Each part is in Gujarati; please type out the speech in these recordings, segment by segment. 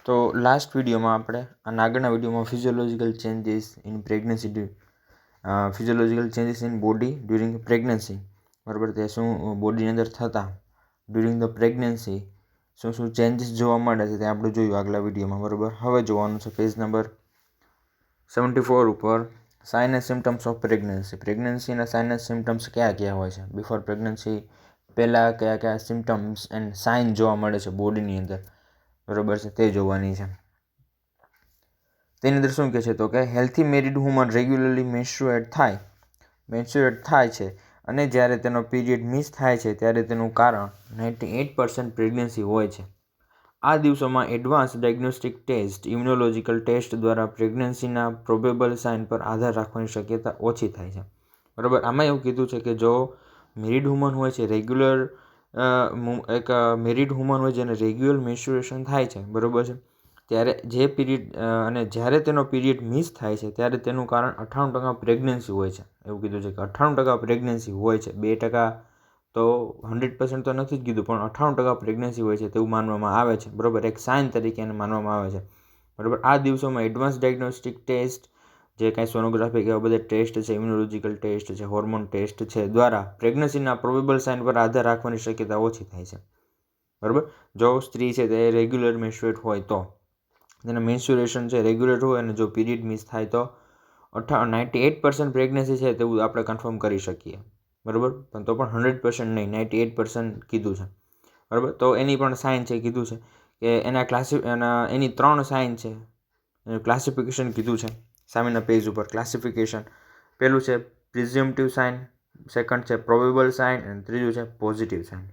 તો લાસ્ટ વિડીયોમાં આપણે આગળના વિડીયોમાં physiological changes in pregnancy physiological changes in body during pregnancy બરાબર, તે શું બોડીની અંદર થતા ડ્યુરિંગ ધ પ્રેગ્નન્સી શું ચેન્જીસ જોવા મળે છે તે આપણે જોયું આગલા વિડીયોમાં બરાબર. હવે જોવાનું છે પેજ નંબર 74 ઉપર sign and symptoms of pregnancy. પ્રેગ્નન્સીના સાઇન એન્ડ સિમ્ટમ્સ કયા કયા હોય છે, બિફોર પ્રેગ્નન્સી પહેલાં કયા કયા સિમ્ટમ્સ એન્ડ સાઇન જોવા મળે છે બોડીની અંદર બરાબર છે, તે જોવાની છે. તેની અંદર શું કહે છે તો કે હેલ્થી મેરિડ વુમન રેગ્યુલરલી મેન્સ્ટ્રુએટ થાય છે અને જ્યારે તેનો પીરિયડ મિસ થાય છે ત્યારે તેનું કારણ 98% પ્રેગ્નન્સી હોય છે. આ દિવસોમાં advance diagnostic test immunological test દ્વારા પ્રેગ્નન્સીના પ્રોબેબલ સાઇન પર આધાર રાખવાની શક્યતા ઓછી થાય છે બરાબર. આમાં એવું કીધું છે કે જો મેરિડ વુમન હોય છે રેગ્યુલર એક મેરિડ વુમન હોય જેને રેગ્યુલર મેન્સ્ટ્રુએશન થાય છે બરાબર છે, ત્યારે જે પીરિયડ અને જ્યારે તેનો પીરિયડ મિસ થાય છે ત્યારે તેનું કારણ 98% પ્રેગ્નન્સી હોય છે. એવું કીધું છે કે 98% પ્રેગ્નન્સી હોય છે, 2% તો 100% તો નથી જ કીધું, પણ 98% પ્રેગ્નન્સી હોય છે તેવું માનવામાં આવે છે બરાબર. એક સાઇન તરીકે એને માનવામાં આવે છે બરાબર. આ દિવસોમાં એડવાન્સ ડાયગ્નોસ્ટિક ટેસ્ટ જે કાંઈ સોનોગ્રાફી કે એવા બધા ટેસ્ટ છે, ઇમ્યુનોલોજિકલ ટેસ્ટ છે, હોર્મોન ટેસ્ટ છે દ્વારા પ્રેગ્નન્સીના પ્રોબેબલ સાઇન પર આધાર રાખવાની શક્યતા ઓછી થાય છે બરાબર. જો સ્ત્રી છે તે રેગ્યુલર મેન્સ્ટ્રુએટ હોય તો તેના મેન્સ્ટ્રુએશન છે રેગ્યુલર હોય અને જો પીરિયડ મિસ થાય તો 98% પ્રેગ્નન્સી છે તેવું આપણે કન્ફર્મ કરી શકીએ બરાબર. પણ તો પણ 100% નહીં, 98% કીધું છે બરાબર. તો એની પણ સાઇન છે કીધું છે કે એની 3 સાઇન છે, એનું ક્લાસિફિકેશન કીધું છે સામેના પેજ ઉપર. ક્લાસિફિકેશન પહેલું છે પ્રિઝ્યુમ્પટિવ સાઇન, સેકન્ડ છે પ્રોબેબલ સાઇન અને ત્રીજું છે પોઝિટિવ સાઇન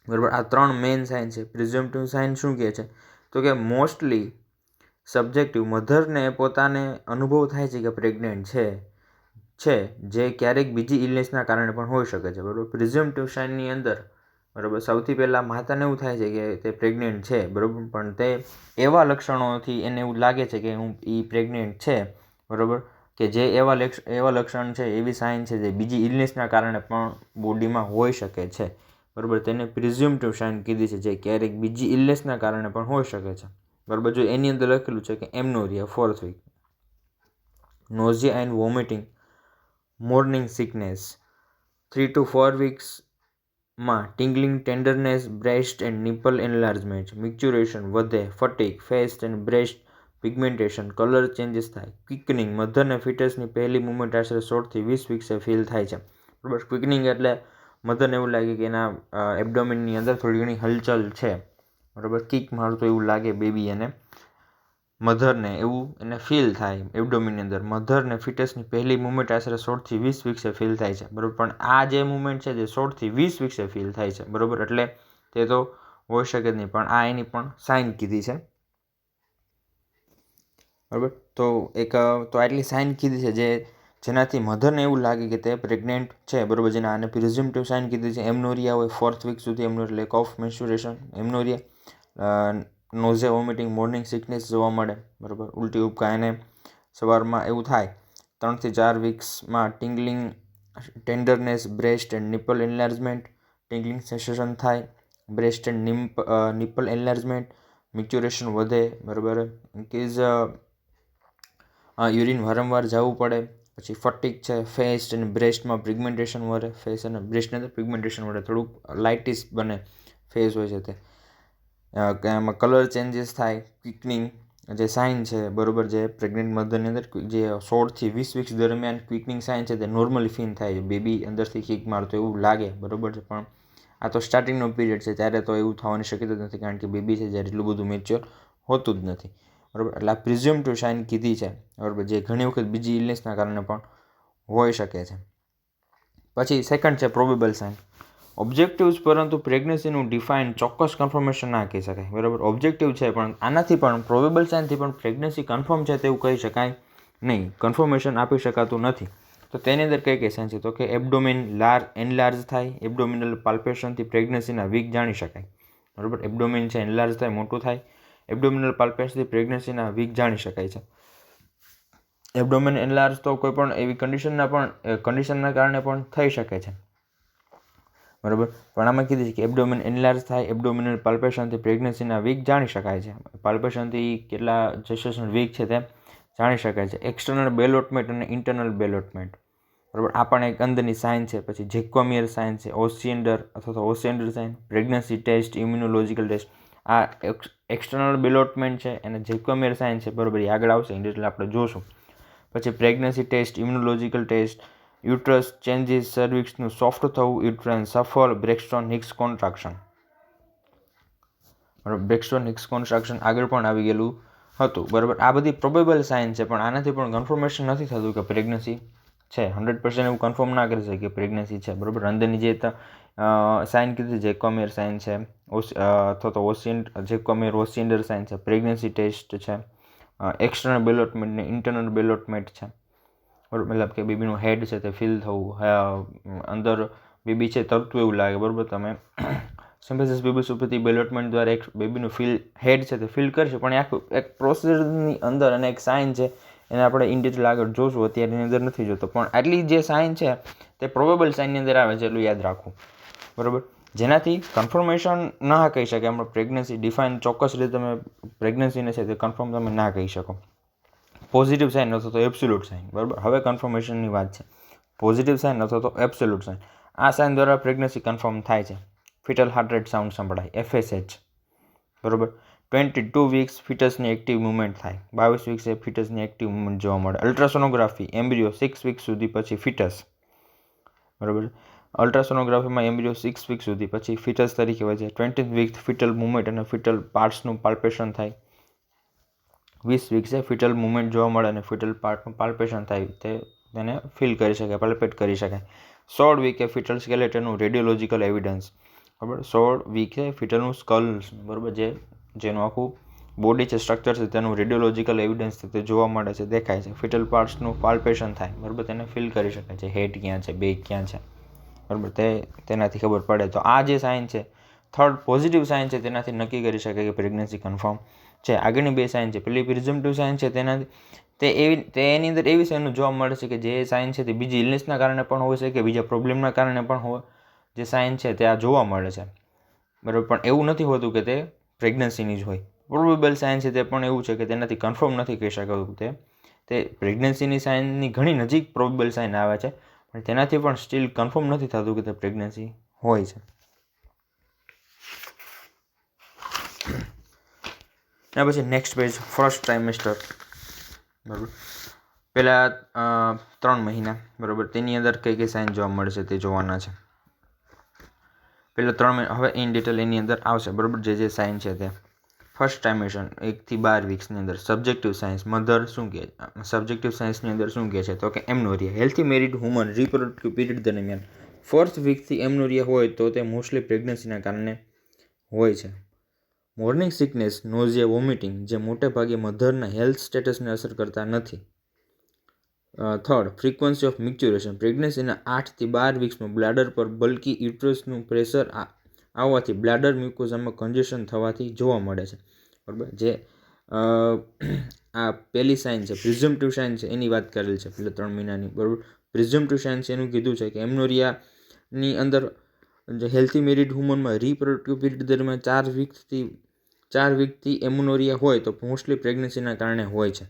બરાબર. આ 3 મેઇન સાઇન છે. પ્રિઝ્યુમ્પટિવ સાઇન શું કહે છે તો કે મોસ્ટલી સબ્જેક્ટિવ, મધરને પોતાને અનુભવ થાય છે કે પ્રેગ્નેન્ટ છે જે ક્યારેક બીજી ઇલનેસના કારણે પણ હોઈ શકે છે બરાબર. પ્રિઝ્યુમ્પટિવ સાઇનની અંદર બરાબર સૌથી પહેલાં માતાને એવું થાય છે કે તે પ્રેગ્નેન્ટ છે બરાબર, પણ તે એવા લક્ષણોથી એને એવું લાગે છે કે એ પ્રેગ્નેન્ટ છે બરાબર, કે જે એવા લક્ષણ છે, એવી સાઇન છે જે બીજી ઇલનેસના કારણે પણ બોડીમાં હોઈ શકે છે બરાબર. તેને પ્રિઝ્યુમ્પટિવ સાઇન કીધી છે જે ક્યારેક બીજી ઇલનેસના કારણે પણ હોઈ શકે છે બરાબર. જો એની અંદર લખેલું છે કે amenorrhoea 4th week, nausea and vomiting, morning sickness 3 to 4 વીક્સમાં tingling, tenderness, breast and nipple enlargement, micturition વધે, fatigue, face and breast pigmentation, colour changes થાય, ક્વિકનિંગ, મધરને ફિટસની પહેલી મુવમેન્ટ આશરે 16 થી 20 વીક્સે ફીલ થાય છે બરાબર. ક્વિકનિંગ એટલે મધરને એવું લાગે કે એના એબડોમિનની અંદર થોડી ઘણી હલચલ છે બરાબર, કિક મારતું એવું લાગે બેબી એને, મધરને એવું એને ફીલ થાય એબડોમિનની અંદર. મધરને ફિટસની પહેલી મુવમેન્ટ આશરે 16 થી 20 વીક્સે ફીલ થાય છે બરાબર, પણ આ જે મુવમેન્ટ છે જે 16 થી 20 વીક્સે ફીલ થાય છે બરાબર, એટલે તે તો હોઈ શકે જ નહીં, પણ આ એની પણ સાઇન કીધી છે બરાબર. તો આટલી સાઇન કીધી છે જેનાથી મધરને એવું લાગે કે તે પ્રેગ્નેન્ટ છે બરાબર. જેને આને પ્રિઝ્યુમ્પટિવ સાઇન કીધી છે. એમનોરિયા હોય 4th વીક સુધી, amenorrhoea lack of menstruation, amenorrhoea, nausea, vomiting, morning sickness જોવા મળે બરાબર, ઉલટી ઉપકા, એને સવારમાં એવું થાય. 3 થી 4 વીક્સમાં tingling, tenderness, breast and nipple enlargement, tingling sensation થાય, breast and nipple enlargement, micturition વધે બરાબર, ઇન્ક્રીઝ યુરિન વારંવાર જવું પડે, પછી ફટીગ છે, ફેસ અને બ્રેસ્ટમાં પિગમેન્ટેશન વધે, ફેસ અને બ્રેસ્ટની અંદર પિગમેન્ટેશન વધે, થોડુંક લાઇટિસ બને ફેસ હોય છે તે, એમાં કલર ચેન્જીસ થાય, ક્વિકનિંગ જે સાઇન છે બરાબર, જે પ્રેગ્નેન્ટ મધરની અંદર જે 16 થી 20 વીક્સ દરમિયાન ક્વિકનિંગ સાઇન છે તે નોર્મલી ફીલ થાય છે, બેબી અંદરથી કિક મારતો એવું લાગે બરાબર છે, પણ આ તો સ્ટાર્ટિંગનો પીરિયડ છે ત્યારે તો એવું થવાની શક્યતા નથી, કારણ કે બેબી છે જ્યારે એટલું બધું મેચ્યોર હોતું જ નથી બરાબર. એટલે આ પ્રિઝ્યુમ્પટિવ સાઇન કીધી છે બરાબર, જે ઘણી વખત બીજી ઇલનેસના કારણે પણ હોઈ શકે છે. પછી સેકન્ડ છે પ્રોબેબલ સાઇન. ઓબ્જેક્ટિવ્સ પરંતુ પ્રેગ્નન્સીનું ડિફાઇન ચોક્કસ કન્ફર્મેશન ના કહી શકાય બરાબર. ઓબ્જેક્ટિવ છે પણ આનાથી પણ પ્રોબેબલ સાઇનથી પણ પ્રેગ્નન્સી કન્ફર્મ છે તેવું કહી શકાય નહીં, કન્ફર્મેશન આપી શકાતું નથી. તો તેની અંદર કઈ સાઇન છે તો કે એબડોમિન એનલાર્જ થાય, એબડોમિનલ પાલ્પેશનથી પ્રેગ્નન્સીના વીક જાણી શકાય બરાબર. એબડોમિન છે એનલાર્જ થાય, મોટું થાય, એબડોમિનલ પાલ્પેશનથી પ્રેગ્નન્સીના વીક જાણી શકાય છે. એબડોમિન એનલાર્જ તો કોઈ પણ એવી કન્ડિશનના કારણે પણ થઈ શકે છે બરાબર. પણ આમાં કીધું છે કે એબડોમિન એનલાર્જ થાય, એબડોમિનલ પાલ્પેશનથી પ્રેગ્નન્સીના વીક જાણી શકાય છે. પાલ્પેશનથી કેટલા જેસ્ટેશન વીક છે તે જાણી શકાય છે. એક્સટર્નલ બેલોટમેન્ટ અને ઇન્ટરનલ બેલોટમેન્ટ, બરાબર. આ પણ એક અંદરની સાઇન છે. પછી જેકોમિયર સાઇન છે, ઓસિએન્ડર અથવા તો Osiander sign, pregnancy test, immunological test. આ એક્સટર્નલ બેલોટમેન્ટ છે અને જેકોમિયર સાઇન છે, બરાબર. એ આગળ આવશે એટલે આપણે જોશું. પછી pregnancy test, immunological test, uterus changes, સર્વિક્સનું સોફ્ટ થવું, uterine souffle, Braxton Hicks contraction, બરાબર. બ્રેક્સ્ટોન હિક્સ કોન્ટ્રાક્શન આગળ પણ આવી ગયેલું હતું, બરાબર. આ બધી પ્રોબેબલ સાઇન છે, પણ આનાથી પણ કન્ફર્મેશન નથી થતું કે પ્રેગ્નન્સી છે. 100% એવું કન્ફર્મ ના કરી શકે કે પ્રેગ્નન્સી છે, બરાબર. અંદરની જે સાઇન કીધી જેકોમિયર સાઇન છે, અથવા તો જેકોમિયર ઓસિએન્ડર સાઇન છે, પ્રેગ્નન્સી ટેસ્ટ છે, એક્સટર્નલ બેલોટમેન્ટ ને ઇન્ટરનલ બેલોટમેન્ટ છે, બરાબર. મતલબ કે બેબીનું હેડ છે તે ફીલ થવું, અંદર બેબી છે તરતું એવું લાગે, બરાબર. તમે સિમ્પેસિસ બેબીસ ઉપરથી બેલોટમેન્ટ દ્વારા એક બેબીનું હેડ છે તે ફીલ કરશે, પણ આખું એક પ્રોસેસની અંદર અને એક સાઇન છે એને આપણે ઇન ડિટેલ આગળ જોશું, અત્યારે એની અંદર નથી જોતો. પણ આટલી જે સાઇન છે તે પ્રોબેબલ સાઇનની અંદર આવે છે, એટલું યાદ રાખવું, બરાબર. જેનાથી કન્ફર્મેશન ના કહી શકે આપણે પ્રેગ્નન્સી ડિફાઇન ચોક્કસ રીતે તમે પ્રેગ્નન્સીને છે તે કન્ફર્મ તમે ના કહી શકો. પોઝિટિવ સાઇન અથવા તો એબ્સોલ્યુટ સાઇન, બરાબર. હવે કન્ફર્મેશનની વાત છે. પોઝિટિવ સાઇન અથવા તો એબ્સોલ્યુટ સાઇન. આ સાઇન દ્વારા પ્રેગ્નન્સી કન્ફર્મ થાય છે. ફિટલ હાર્ટ રેટ સાઉન્ડ સંભળાય, FSH, બરાબર. 22 વીક્સ ફિટસની એક્ટિવ મુવમેન્ટ થાય, 22 વીક્સે ફિટસની એક્ટિવ મુવમેન્ટ જોવા મળે. અલ્ટ્રાસોનોગ્રાફી, એમ્બ્રિયો 6 વીક સુધી પછી ફિટસ, બરાબર. અલ્ટ્રાસોનોગ્રાફીમાં એમ્બ્રિયો 6 વીક સુધી પછી ફિટસ તરીકે હોય છે. 20 વીક ફિટલ મુવમેન્ટ અને ફિટલ પાર્ટ્સનું પાલ્પેશન થાય. 20 વીક્સે ફિટલ મુવમેન્ટ જોવા મળે અને ફિટલ પાર્ટનું પાલ્પેશન થાય, તેને ફીલ કરી શકાય, પાલ્પેટ કરી શકાય. 16 વીકે ફિટલ સ્કેલેટનનું રેડિયોલોજીકલ એવિડન્સ, બરાબર. 16 વીકે ફિટલનું સ્કલ્સ, બરાબર, જેનું આખું બોડી છે, સ્ટ્રક્ચર છે, તેનું રેડિયોલોજીકલ એવિડન્સ તે જોવા મળે છે, દેખાય છે. ફિટલ પાર્ટ્સનું પાલ્પેશન થાય, બરાબર, તેને ફીલ કરી શકાય છે. હેડ ક્યાં છે, બેક ક્યાં છે, બરાબર, તેનાથી ખબર પડે. તો આ જે સાઇન છે, થર્ડ પોઝિટિવ સાઇન છે, તેનાથી નક્કી કરી શકાય કે પ્રેગ્નન્સી કન્ફર્મ છે. આગળની બે સાઇન છે, પેલી પ્રિઝમ્પટિવ સાઇન છે, એની અંદર એવી સાઇન જોવા મળે છે કે જે સાઇન છે તે બીજી ઇલનેસના કારણે પણ હોય છે કે બીજા પ્રોબ્લેમના કારણે પણ હોય, જે સાઇન છે તે આ જોવા મળે છે, બરાબર. પણ એવું નથી હોતું કે તે પ્રેગ્નન્સીની જ હોય. પ્રોબેબલ સાઇન છે તે પણ એવું છે કે તેનાથી કન્ફર્મ નથી કહી શકાતું તે પ્રેગ્નન્સીની સાઇનની ઘણી નજીક પ્રોબેબલ સાઇન આવે છે, પણ તેનાથી પણ સ્ટીલ કન્ફર્મ નથી થતું કે તે પ્રેગ્નન્સી હોય છે. એના પછી નેક્સ્ટ પેજ, ફર્સ્ટ ટ્રાઇમેસ્ટર, બરાબર. પહેલાં 3 મહિના, બરાબર, તેની અંદર કઈ કઈ સાઇન જોવા મળશે તે જોવાના છે. પહેલાં 3 મહિના હવે ઇન ડિટેલ એની અંદર આવશે, બરાબર, જે સાઇન છે તે. ફર્સ્ટ ટ્રાઇમેસ્ટર 1 થી 12 વીક્સની અંદર સબ્જેક્ટિવ સાયન્સ, મધર શું કહે, સબ્જેક્ટિવ સાયન્સની અંદર શું કહે છે તો કે amenorrhoea. Healthy married woman reproductive period દરમિયાન 4th વીકથી એમનોરિયા હોય તો તે મોસ્ટલી પ્રેગ્નન્સીના કારણે હોય છે. મોર્નિંગ સિકનેસ, નોઝિયા, વોમિટિંગ જે મોટે ભાગે મધરના હેલ્થ સ્ટેટસને અસર કરતા નથી. થર્ડ, ફ્રીક્વન્સી ઓફ મિક્ચ્યુરેશન, પ્રેગ્નન્સીના 8 થી 12 વીક્સમાં બ્લાડર પર બલ્કી યુટ્રસનું પ્રેશર આવવાથી બ્લાડર મ્યુકોઝામાં કન્જેશન થવાથી જોવા મળે છે, બરાબર. જે આ પહેલી સાઇન છે, પ્રિઝમ્પટિવ સાઇન છે, એની વાત કરેલી છે પહેલાં 3 મહિનાની, બરાબર. પ્રિઝમ્પટિવ સાઇન છે એનું કીધું છે કે એમનોરિયાની અંદર જે હેલ્થી મેરિડ વુમનમાં રિપ્રોડક્ટિવ પીરિયડ દરમિયાન 4 વીકથી એમનોરિયા હોય તો મોસ્ટલી પ્રેગ્નન્સીના કારણે હોય છે.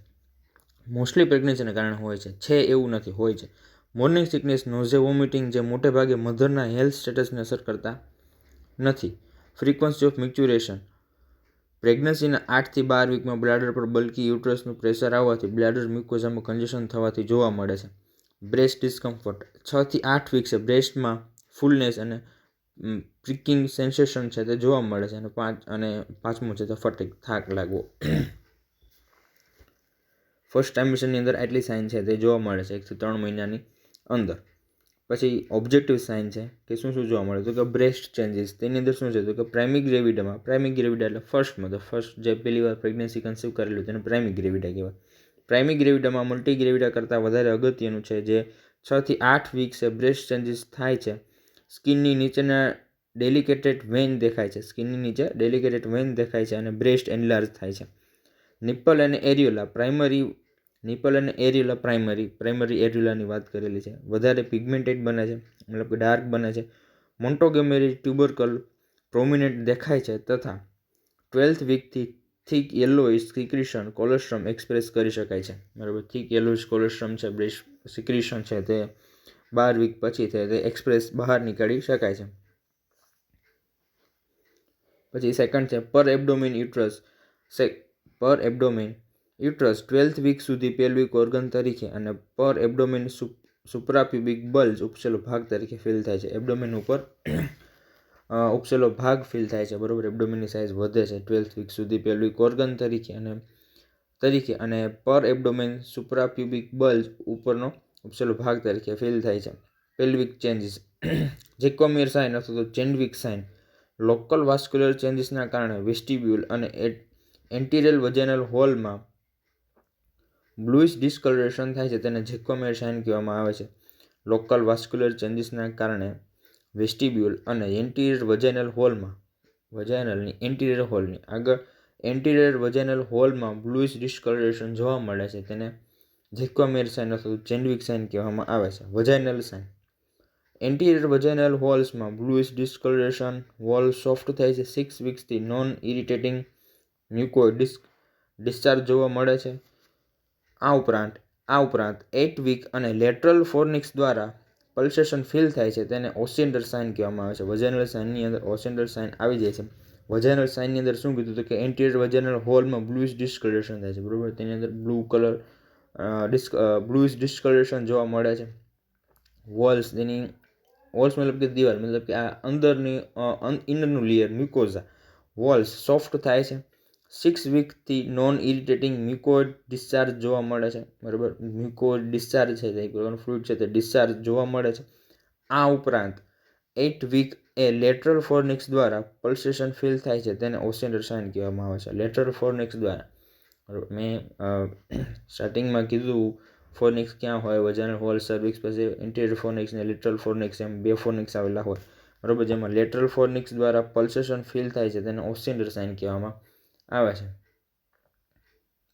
મોસ્ટલી પ્રેગ્નન્સીના કારણે હોય છે એવું નથી, હોય છે. મોર્નિંગ સિકનેસ, નોઝિયા, વોમિટિંગ જે મોટે ભાગે મધરના હેલ્થ સ્ટેટસને અસર કરતા નથી. ફ્રીક્વન્સી ઓફ મિક્ચ્યુરેશન, પ્રેગ્નન્સીના 8 થી 12 વીકમાં બ્લાડર પર બલ્કી યુટ્રસનું પ્રેશર આવવાથી બ્લાડર મ્યુકોઝામાં કન્જેશન થવાથી જોવા મળે છે. બ્રેસ્ટ ડિસ્કમ્ફર્ટ, 6 થી 8 વીક્સે બ્રેસ્ટમાં ફૂલનેસ અને પ્રિકિંગ સેન્સેશન છે તે જોવા મળે છે. અને પાંચમું છે તો ફટીગ, થાક લાગવો. ફર્સ્ટ ટ્રાઇમેસ્ટરની અંદર આટલી સાઇન છે તે જોવા મળે છે 1 થી 3 મહિનાની અંદર. પછી ઓબ્જેક્ટિવ સાઇન છે કે શું જોવા મળે તો કે બ્રેસ્ટ ચેન્જીસ, તેની અંદર શું છે તો કે પ્રાઇમિક ગ્રેવિડામાં, પ્રાઇમિક ગ્રેવિડા એટલે ફર્સ્ટ જે પહેલી વાર પ્રેગ્નન્સી કન્સીવ કરેલું તેને પ્રાઇમિક ગ્રેવિડા કહેવાય. પ્રાઇમિક ગ્રેવિડામાં મલ્ટી ગ્રેવિડા કરતાં વધારે અગત્યનું છે જે 6 થી 8 વીક્સે બ્રેસ્ટ ચેન્જીસ થાય છે. સ્કિનની નીચેના ડેલિકેટેડ વેઇન દેખાય છે, સ્કિનની નીચે ડેલિકેટેડ વેઇન દેખાય છે અને બ્રેસ્ટ એનલાર્જ થાય છે. નિપ્પલ અને એરિયોલા, પ્રાઇમરી એરિયોલાની વાત કરેલી છે, વધારે પિગમેન્ટેડ બને છે, મતલબ કે ડાર્ક બને છે. મોન્ટોગોમેરી ટ્યુબરકલ પ્રોમિનેન્ટ દેખાય છે તથા 12th વીકથી થીક યેલોઇશ સિક્રિશન કોલેસ્ટ્રમ એક્સપ્રેસ કરી શકાય છે. બરાબર, થીક યેલોઇશ કોલેસ્ટ્રમ છે, બ્રેસ્ટ સિક્રિશન છે, તે 12 વીક પછી તે એક્સપ્રેસ બહાર નીકાળી શકાય છે. પછી સેકન્ડ છે પર એબ્ડોમિન યુટ્રસ. પર એબ્ડોમિન યુટ્રસ 12th વીક સુધી પેલ્વિક ઓર્ગન તરીકે અને પર એબ્ડોમિન સુપ્રાપ્યુબિક બલ્જ ઉપસેલો ભાગ તરીકે ફીલ થાય છે. એબ્ડોમિન ઉપર ઉપસેલો ભાગ ફીલ થાય છે. બરોબર, એબ્ડોમિનની સાઇઝ વધે છે 12th વીક સુધી પેલ્વિક ઓર્ગન તરીકે અને પર એબ્ડોમિન સુપ્રાપ્યુબિક બલ્જ ઉપરનો ઉપસેલો ભાગ તરીકે ફીલ થાય છે. પેલ્વિક ચેન્જીસ જેકોમિયર સાઇન અથવા તો ચેન્ડવિક સાઇન લોકલ વાસ્ક્યુલર ચેન્જીસના કારણે વેસ્ટિબ્યુલ અને એન્ટિરિયર વજેનલ હોલમાં બ્લુઇશ ડિસ્કલરેશન થાય છે, તેને જેકોમિયર સાઇન કહેવામાં આવે છે. લોકલ વાસ્ક્યુલર ચેન્જીસના કારણે વેસ્ટિબ્યુલ અને એન્ટિરિયર વજેનલ હોલમાં વજાઇનલની એન્ટિરિયર હોલની આગળ એન્ટિરિયર વજેનલ હોલમાં બ્લુઇશ ડિસ્કલરેશન જોવા મળે છે, તેને જેકોમિયર સાઇન અથવા ચેન્ડવિક સાઇન કહેવામાં આવે છે. વજાઇનલ સાઇન એન્ટિરિયર વજાઇનલ હોલ્સમાં બ્લુઇશ ડિસ્કલરેશન, વોલ સોફ્ટ થાય છે. 6 વીક્સથી નોન ઇરિટેટિંગ મ્યુકોઇડ ડિસ્ચાર્જ જોવા મળે છે. આ ઉપરાંત 8 વીક અને લેટરલ ફોર્નિક્સ દ્વારા પલ્સેશન ફીલ થાય છે, તેને ઓસિન્ડર સાઇન કહેવામાં આવે છે. વજાઇનલ સાઇનની અંદર ઓસિન્ડર સાઇન આવી જાય છે. વજાઇનલ સાઇનની અંદર શું કીધું હતું કે એન્ટિરિયર વજાઇનલ હોલમાં બ્લુઇશ ડિસ્કલરેશન થાય છે. બરોબર, તેની અંદર બ્લુઇશ ડિસ્કલરેશન જોવા મળે છે. વોલ્સ મતલબ કે દિવાલ, મતલબ કે આ અંદરની ઇનરનું લેયર મ્યુકોઝા વોલ્સ સોફ્ટ થાય છે. 6 વીકથી નોન ઇરિટેટિંગ મ્યુકોઇડ ડિસ્ચાર્જ જોવા મળે છે. બરાબર, મ્યુકોઇડ ડિસ્ચાર્જ છે, એક પ્રકારનું ફ્લુઇડ છે, તે ડિસ્ચાર્જ જોવા મળે છે. આ ઉપરાંત 8 વીક એ લેટરલ ફોર્નિક્સ દ્વારા પલ્સેશન ફીલ થાય છે, તેને ઓસિન્ડર સાઇન કહેવામાં આવે છે. લેટરલ ફોર્નિક્સ દ્વારા મેં સ્ટાર્ટિંગમાં કીધું ફોર્નિક્સ ક્યાં હોય, વજાઇનલ હોલ, સર્વિક્સ, પછી ઇન્ટિરિયર ફોર્નિક્સ ને લેટરલ ફોર્નિક્સ, એમ 2 ફોર્નિક્સ આવેલા હોય. બરાબર, જેમાં લેટરલ ફોર્નિક્સ દ્વારા પલ્સેશન ફીલ થાય છે, તેને ઓસિન્ડર સાઇન કહેવામાં આવે છે.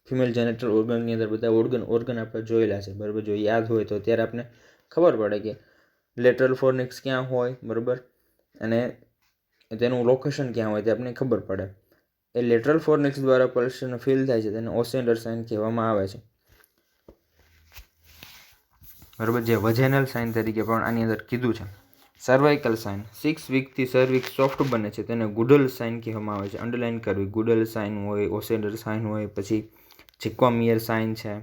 ફિમેલ જેનેટલ ઓર્ગનની અંદર બધા ઓર્ગન આપણે જોયેલા છે. બરાબર, જો યાદ હોય તો ત્યારે આપણે ખબર પડે કે લેટરલ ફોર્નિક્સ ક્યાં હોય, બરાબર, અને તેનું લોકેશન ક્યાં હોય તે આપણને ખબર પડે. એ લેટરલ ફોર્નિક્સ દ્વારા પલ્સેશન ફીલ થાય છે, તેને ઓસિન્ડર સાઇન કહેવામાં આવે છે. બરાબર, જે વજાઇનલ સાઇન તરીકે પણ આની અંદર કીધું છે. સર્વાઇકલ સાઇન 6 વીકથી સર્વિક્સ સોફ્ટ બને છે, તેને ગુડલ સાઇન કહેવામાં આવે છે. અંડરલાઇન કરવી, ગુડલ સાઇન હોય, ઓસિન્ડર સાઇન હોય, પછી જેકોમિયર સાઇન છે.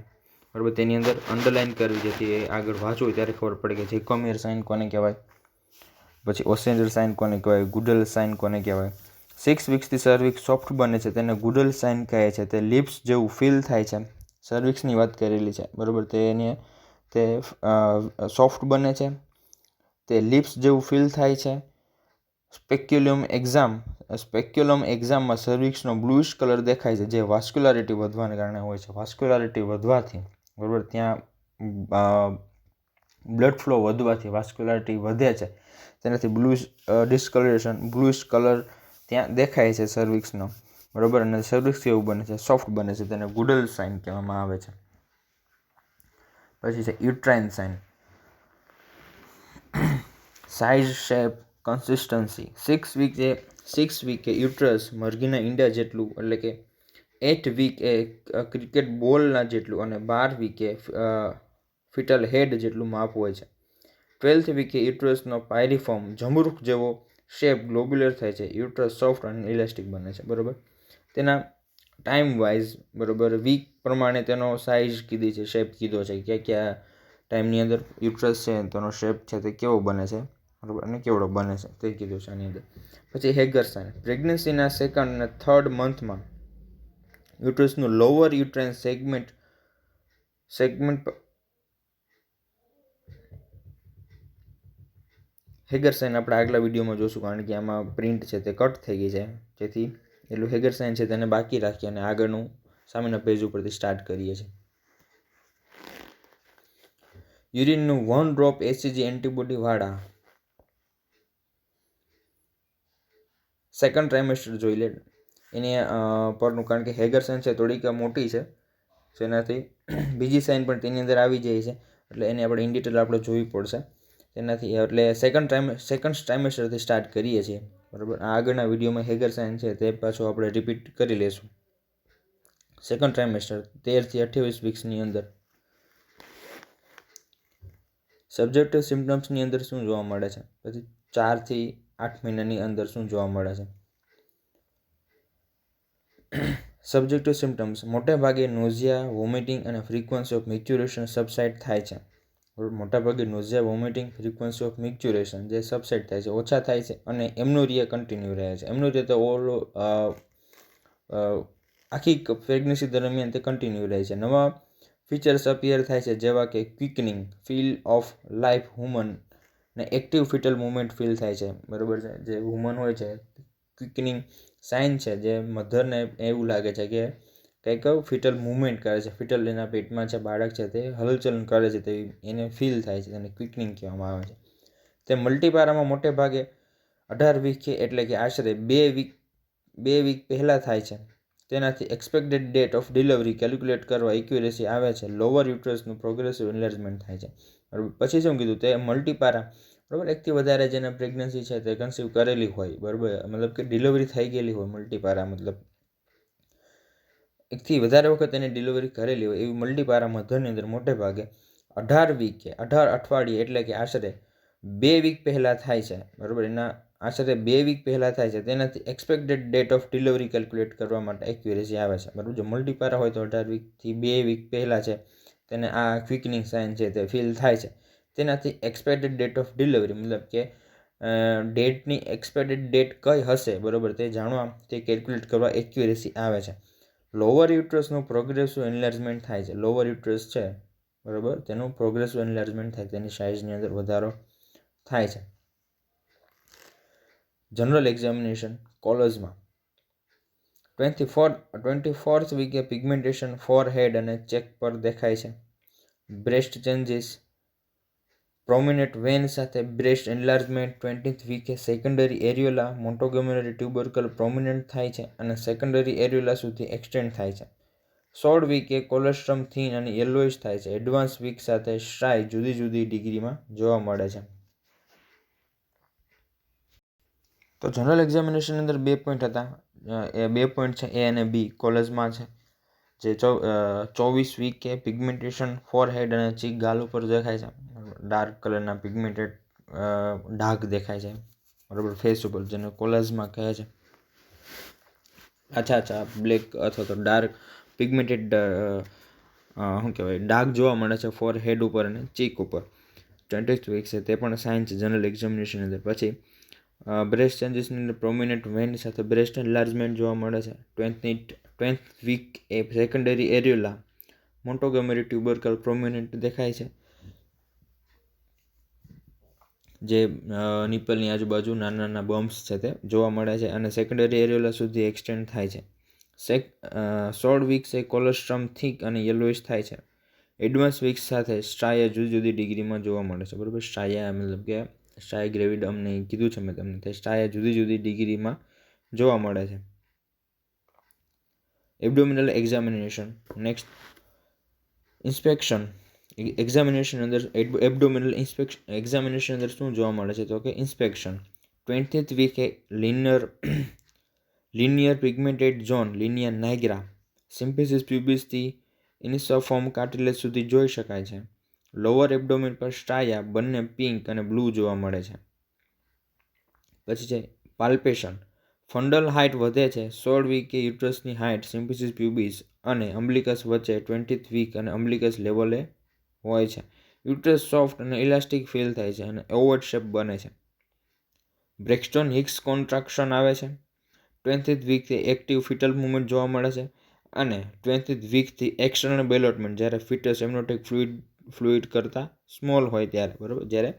બરાબર, તેની અંદર અંડરલાઇન કરવી, જેથી આગળ વાંચવું હોય ત્યારે ખબર પડે કે જેકોમિયર સાઇન કોને કહેવાય, પછી ઓસિન્ડર સાઇન કોને કહેવાય, ગુડલ સાઇન કોને કહેવાય. 6 વીક્સથી સર્વિક્સ સોફ્ટ બને છે, તેને ગુડલ સાઇન કહે છે. તે લિપ્સ જેવું ફીલ થાય છે. સર્વિક્સની વાત કરેલી છે. બરાબર, તે સોફ્ટ બને છે, તે લિપ્સ જેવું ફીલ થાય છે. સ્પેક્યુલમ એક્ઝામમાં સર્વિક્સનો બ્લુઇશ કલર દેખાય છે, જે વાસ્ક્યુલારિટી વધવાને કારણે હોય છે. વાસ્ક્યુલારિટી વધવાથી, બરાબર, ત્યાં બ્લડ ફ્લો વધવાથી વાસ્ક્યુલારિટી વધે છે, તેનાથી બ્લુઇશ કલર ત્યાં દેખાય છે સર્વિક્સનો. બરાબર, અને સર્વિક્સ એવું બને છે, સોફ્ટ બને છે, તેને ગુડલ સાઇન કહેવામાં આવે છે. પછી છે uterine sign. Size, shape, consistency 6 week એ યુટ્રસ મરઘીના ઈંડા જેટલું, એટલે કે 8 વીક એ ક્રિકેટ બોલના જેટલું અને 12 વીકે ફિટલ હેડ જેટલું માપ હોય છે. 12th વીકે યુટ્રસનો પાયરીફોર્મ જમરૂખ જેવો શેપ ગ્લોબ્યુલર થાય છે. યુટ્રસ સોફ્ટ અને ઇલાસ્ટિક બને છે. બરાબર, તેના ટાઈમ વાઇઝ, બરાબર, વીક પ્રમાણે તેનો સાઇઝ કીધી છે, શેપ કીધો છે, કયા ટાઈમની અંદર યુટ્રસ છે તેનો શેપ છે તે કેવો બને છે, બરાબર, અને કેવડો બને છે તે કીધું છે આની અંદર. પછી હેગર સાઇન પ્રેગ્નન્સીના 2nd અને 3rd મંથમાં યુટ્રસનું lower uterine segment હેગર sign આપણે આગલા વિડીયોમાં જોશું, કારણ કે આમાં પ્રિન્ટ છે તે કટ થઈ ગઈ છે, જેથી એટલું હેગર સાઇન છે તેને બાકી રાખીએ અને આગળનું સામેના પેજ ઉપરથી સ્ટાર્ટ કરીએ છીએ. યુરિનનું 1 ડ્રોપ એસીજી એન્ટીબોડી વાળા 2nd ટ્રાઇમેસ્ટર જોઈ લે એની પરનું, કારણ કે હેગર સાઇન છે થોડીક મોટી છે, જેનાથી બીજી સાઇન પણ તેની અંદર આવી જાય છે, એટલે એને આપણે ઇન ડિટેલ આપણે જોવી પડશે. તેનાથી એટલે સેકન્ડ ટ્રાઇમેસ્ટરથી સ્ટાર્ટ કરીએ છીએ, બરાબર. આ આગળના વિડીયોમાં હેગર સાઇન છે તે પાછું આપણે રિપીટ કરી લઈશું. સેકન્ડ ટ્રાઇમેસ્ટર 13 થી 28 વીક્સની અંદર સબ્જેક્ટિવ સિમ્ટમ્સની અંદર શું જોવા મળે છે, પછી 4 થી 8 મહિનાની અંદર શું જોવા મળે છે. સબ્જેક્ટિવ સિમ્ટમ્સ મોટે ભાગે નોઝિયા, વોમિટિંગ અને ફ્રીક્વન્સી ઓફ મિક્ચ્યુરેશન સબસાઇડ થાય છે. મોટાભાગે નોઝિયા, વોમિટિંગ, ફ્રીક્વન્સી ઓફ મિક્ચ્યુરેશન જે સબસાઇડ થાય છે, ઓછા થાય છે, અને એમનોરિયા કન્ટિન્યુ રહે છે. એમનોરિયા તો આખી પ્રેગ્નન્સી દરમિયાન તે કન્ટિન્યુ રહે છે. નવા ફીચર્સ અપિયર થાય છે જેવા કે ક્વિકનિંગ, ફીલ ઓફ લાઈફ વુમન ને એક્ટિવ ફિટલ મુવમેન્ટ ફીલ થાય છે, બરાબર છે. જે વુમન હોય છે ક્વિકનિંગ સાઇન છે, જે મધરને એવું લાગે છે કે કંઈક ફિટલ મુવમેન્ટ કરે છે, ફિટલ એના પેટમાં છે બાળક છે તે હલચલન કરે છે, તે એને ફીલ થાય છે, તેને ક્વિકનિંગ કહેવામાં આવે છે. તે મલ્ટીપારામાં મોટે ભાગે 18 વીક એટલે કે આશરે 2 વીક પહેલાં થાય છે. તેનાથી expected date of delivery calculate કરવા એક્યુરેસી આવે છે. લોઅર યુટ્રસનું પ્રોગ્રેસિવ એન્લાર્જમેન્ટ થાય છે, બરાબર. પછી શું કીધું, તે મલ્ટીપારા, બરાબર, એકથી વધારે જેને પ્રેગ્નન્સી છે તે કન્સીવ કરેલી હોય, બરાબર, મતલબ કે ડિલિવરી થઈ ગયેલી હોય. મલ્ટીપારા મતલબ એકથી વધારે વખત એને ડિલિવરી કરેલી હોય એવી મલ્ટીપારા મધરની અંદર મોટે ભાગે 18 વીક 18 અઠવાડિયે એટલે કે આશરે 2 વીક પહેલાં થાય છે, બરાબર. એના આશરે 2 વીક પહેલાં થાય છે. તેનાથી expected date of delivery calculate કરવા માટે એક્યુરેસી આવે છે, બરાબર. જો મલ્ટીપારા હોય તો 18 વીકથી 2 વીક પહેલાં છે તેને આ ક્વિકનિંગ સાઇન છે તે ફીલ થાય છે. તેનાથી એક્સપેક્ટેડ ડેટ ઓફ ડિલિવરી મતલબ કે ડેટની એક્સપેક્ટેડ ડેટ કઈ હશે, બરાબર, તે જાણવા તે કેલ્ક્યુલેટ કરવા એક્યુરેસી આવે છે. લોઅર યુટ્રસનું પ્રોગ્રેસિવ એન્લાર્જમેન્ટ થાય છે. લોઅર યુટ્રસ છે, બરાબર, તેનું પ્રોગ્રેસિવ એન્લાર્જમેન્ટ થાય, તેની સાઇઝની અંદર વધારો થાય છે. જનરલ એક્ઝામિનેશન કોલર્સમાં 24th વીકે પિગમેન્ટેશન ફોરહેડ અને ચેક પર દેખાય છે. બ્રેસ્ટ ચેન્જીસ, પ્રોમિનેન્ટ વેન સાથે બ્રેસ્ટ એન્લાર્જમેન્ટ 20th વીકે secondary areola, Montgomery tubercle prominent થાય છે અને સેકન્ડરી એરિયોલા સુધી એક્સટેન્ડ થાય છે. 16 વીકે કોલેસ્ટ્રમ થીન અને યેલોઇશ થાય છે. એડવાન્સ વીક સાથે સ્ટ્રાય જુદી જુદી ડિગ્રીમાં જોવા મળે છે. તો જનરલ એક્ઝામિનેશનની અંદર 2 પોઈન્ટ હતા. એ 2 પોઈન્ટ છે એ અને બી કોલેજમાં છે. જે 24 વીકે પિગમેન્ટેશન ફોરહેડ અને ચીક ગાલ ઉપર દેખાય છે. ડાર્ક કલરના પિગમેન્ટેડ ડાઘ દેખાય છે, બરાબર, ફેસ ઉપર, જેને કોલેજમાં કહે છે. આછા બ્લેક અથવા તો ડાર્ક પિગમેન્ટેડ શું કહેવાય ડાઘ જોવા મળે છે ફોરહેડ ઉપર અને ચીક ઉપર. 20th વીક છે તે પણ સાઇન છે જનરલ એક્ઝામિનેશનની અંદર. પછી બ્રેસ્ટ ચેન્જીસની અંદર પ્રોમિનેન્ટ વેન સાથે બ્રેસ્ટ એન્લાર્જમેન્ટ જોવા મળે છે. 20th વીક એ સેકન્ડરી એરિયોલા, મોન્ટોગોમેરી ટ્યુબરકલ પ્રોમિનેન્ટ દેખાય છે, જે નિપલની આજુબાજુ નાના નાના બમ્પ્સ છે તે જોવા મળે છે અને સેકન્ડરી એરિયોલા સુધી એક્સટેન્ડ થાય છે. 16 વીક્સ એ કોલેસ્ટ્રમ થીક અને યેલોઇશ થાય છે. એડવાન્સ વીક્સ સાથે સ્ટ્રાયા જુદી જુદી ડિગ્રીમાં જોવા મળે છે, બરાબર. સ્ટ્રાયા મતલબ કે સ્ટ્રાયા ગ્રેવિડ અમને કીધું છે મેં તમને, તે સ્ટ્રાયા જુદી જુદી ડિગ્રીમાં જોવા મળે છે. Abdominal examination next. Inspection examination અંદર એબ્ડોમિનલ એક્ઝામિનેશન અંદર શું જોવા મળે છે તો કે ઇન્સ્પેક્શન. 20th વીકે linear pigmented zone, linear nigra, symphysis પ્યુબિસથી ઇનિસોફોર્મ કાર્ટિલેજ સુધી જોઈ શકાય છે. લોઅર એબ્ડોમિન પર સ્ટ્રાયા બંને પિંક અને બ્લુ જોવા મળે છે. પછી છે પાલ્પેશન. ફંડલ હાઇટ વધે છે. 16 વીકે યુટ્રસની હાઇટ સિમ્ફિસિસ પ્યુબિસ અને અમ્બ્લિકસ વચ્ચે 20th વીક અને અમ્બ્લિકસ લેવલે હોય છે. યુટ્રસ સોફ્ટ અને ઇલાસ્ટિક ફીલ થાય છે અને ઓવર્ડ શેપ બને છે. બ્રેક્સ્ટોન હિક્સ કોન્ટ્રાક્શન આવે છે. 20th વીકથી એક્ટિવ ફિટલ મુવમેન્ટ જોવા મળે છે અને 20th વીકથી એક્સટર્નલ બેલોટમેન્ટ, જ્યારે ફિટસ એમ્નોટિક ફ્લુઇડ કરતાં સ્મોલ હોય ત્યારે, બરાબર. જ્યારે